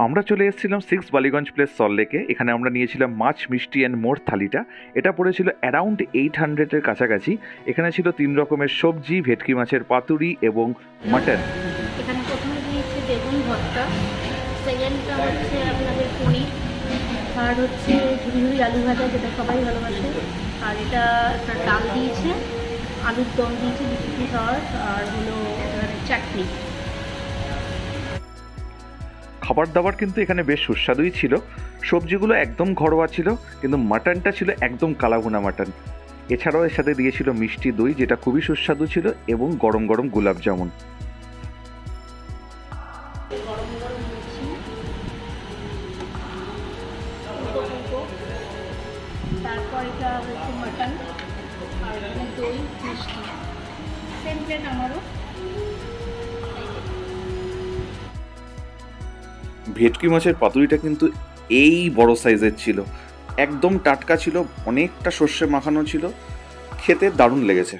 আমরা চলে এসেছিলাম 6 বালিগঞ্জ প্লেস সল্টলেকে। এখানে আমরা নিয়েছিলাম মাছ, মিষ্টি অ্যান্ড মোর থালিটা। এটা পড়েছিল অ্যারাউন্ড 800-এর কাছাকাছি। এখানে ছিল 3 রকমের সবজি, ভেটকি মাছের পাতুরি এবং মাটন। এখানে প্রথমে দিয়েছে বেগুন ভর্তা, সেকেন্ডটা হচ্ছে আপনাদের পনির, থার্ড হচ্ছে ঝুড়ি আলু ভাজা, যেটা সবাই ভালোবাসে, আর এটা একটা ডাল দিয়েছে, আলুর দম দিয়েছে, বিস্কুট সস, আর হলো চাটনি। খাবার দাবার কিন্তু এখানে বেশ সুস্বাদুই ছিল। সবজিগুলো একদম ঘরোয়া ছিল, কিন্তু মাটনটা ছিল একদম কালাভুনা মাটন। এছাড়াও এর সাথে দিয়েছিল মিষ্টি দই, যেটা খুবই সুস্বাদু ছিল, এবং গরম গরম গোলাপ জামুন। গরম গরম লুচি, তারপর এটা হচ্ছে মাটন, আর এখানে দই, মিষ্টি। সেম প্লেট আমারও। ভেটকি মাছের পাতুরিটা কিন্তু এই বড় সাইজের ছিল, একদম টাটকা ছিল, অনেকটা সর্ষে মাখানো ছিল, খেতে দারুণ লেগেছে।